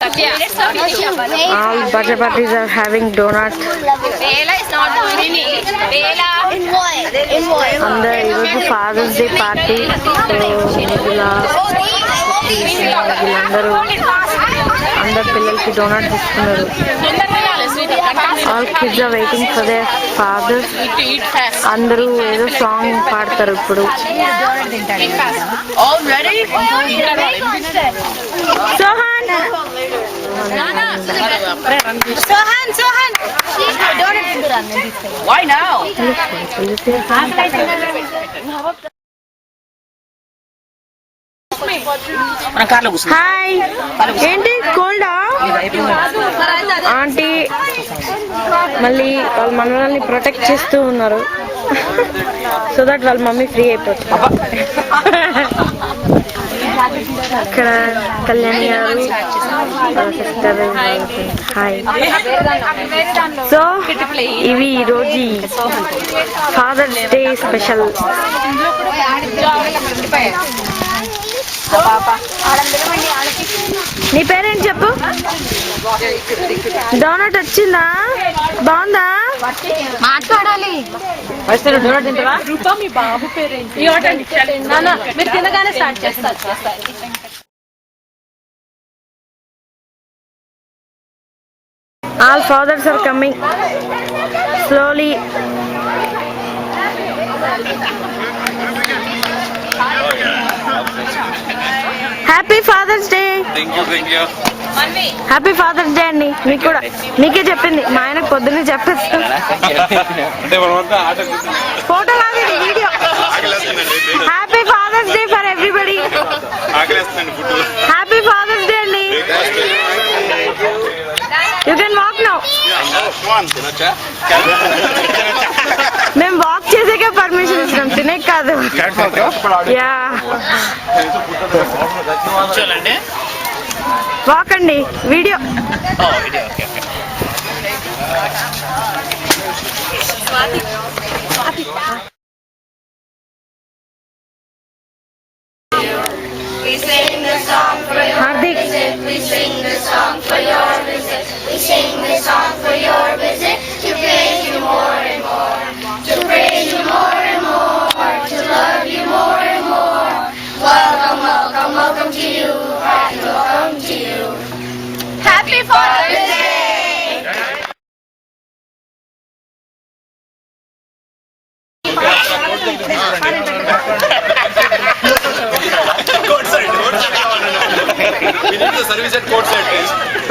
All birthday parties are having donuts. అందరూ ఈరోజు fathers day party. అందరు పిల్లలకి డోనట్స్ ఇస్తున్నారు. All kids are waiting for their fathers. అందరూ ఏదో సాంగ్ పాడతారు ఇప్పుడు. Sohan Sohan why now hi ఏంటి కోల్డా ఆంటీ మళ్ళీ వాళ్ళ మనల్ని ప్రొటెక్ట్ చేస్తూ ఉన్నారు సో దట్ వాళ్ళ మమ్మీ ఫ్రీ అయిపోతుంది. ఇక్కడ కళ్యాణి గారు సిస్టర్ హాయ్. సో ఇవి ఈరోజు ఫాదర్స్ డే స్పెషల్. నీ పేరేంటి చెప్పు. డోనట్ వచ్చిందా? బాగుందా? మాట్లాడాలి. డోనట్ తింటావా? మీ బాబు పేరేంటి? మీరు తినగానే స్టార్ట్ చేస్తారు. All fathers are coming slowly. Happy fathers day. Happy fathers day అండి. మీకు కూడా మీకే చెప్పింది మా ఆయనకు పొద్దున్నే చెప్పేస్తాను. ఫోటో లాగా video. Happy fathers Day for everybody. Happy fathers day అండి. You can walk now. మేము వాక్ చేసేకే పర్మిషన్ ఇస్తున్నాం, తినే కాదు. యా వాక్ అండి. Video Hardik. We sing the song for your visit. We sing the song for your visit. To praise you more and more. To praise you more and more. To love you more and more. Welcome, welcome, welcome to you. Happy welcome to you. Happy Father's Day.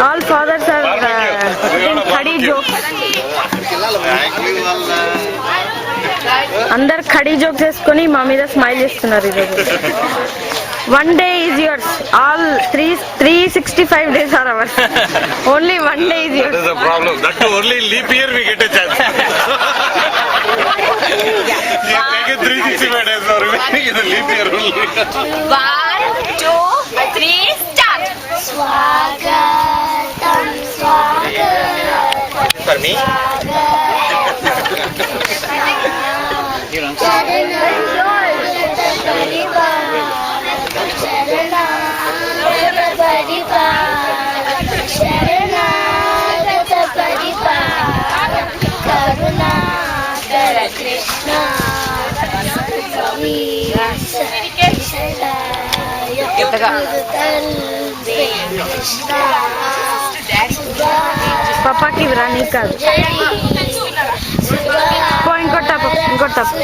All fathers are khadi jokes. అందరు khadi jokes వేసుకొని మా మీద smile చేస్తున్నారు ఈరోజు. One day is yours. All 365 days are ours. Only one day is yours. That is the problem. That too only leap year we get a chance. You take it 365 days now. Remaining is a leap year only. 1, 2, 3, start. Swagatam, swagatam. For me? పాపాకి రాని కాదు. ఇంకోటి తప్పు, ఇంకోటి తప్పు.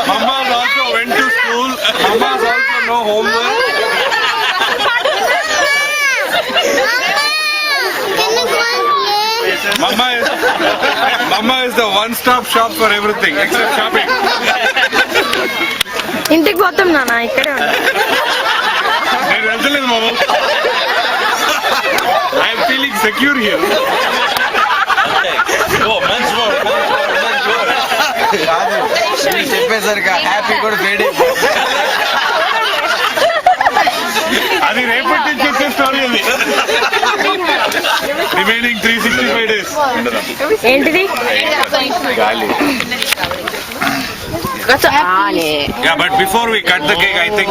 Mama's also went to school. Mama's also no homework. Mama is the one-stop shop for everything except shopping. ఇంటికి పోతాం నాన్న ఇక్కడే ఉంటాం. నేను వెళ్తలేదు మామ. I'm feeling secure here. చెప్పేసరికి హ్యాపీ కూడా వేడి. అది రేపటి నుంచి వచ్చే స్టోరీ అది. Remaining 365 days. ఏంటిది గాలి. Yeah, but before we cut the cake, I think.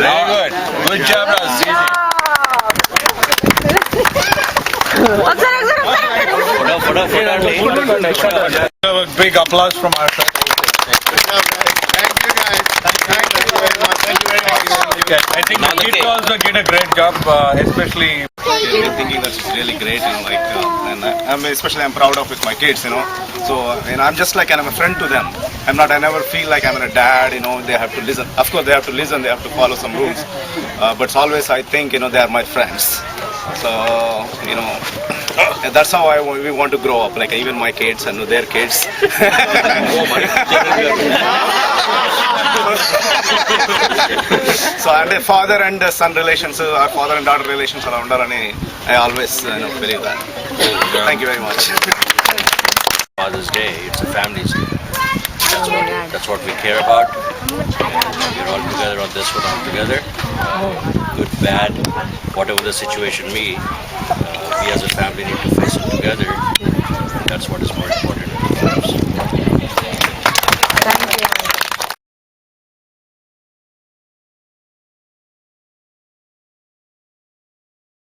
Very good. Good job, Raj. A big applause from our side. Thank you guys. Thank you very much. Thank you very much. I think the kids also did a great job, especially. Thinking that's really great, and I'm proud of with my kids, So, I'm just like I'm a friend to them. I never feel like I'm a dad, They have to listen. Of course, they have to listen. They have to follow some rules. But always I think, they are my friends. So, that's how we want to grow up. Like even my kids and their kids. So, and a father and son relations, our father and daughter relations are under, and I always believe that. Thank you very much. Father's Day, it's a family's day. That's what we care about. We're all together on this one, all together. Good, bad, whatever the situation may, we as a family need to face it together. That's what is more important in our lives.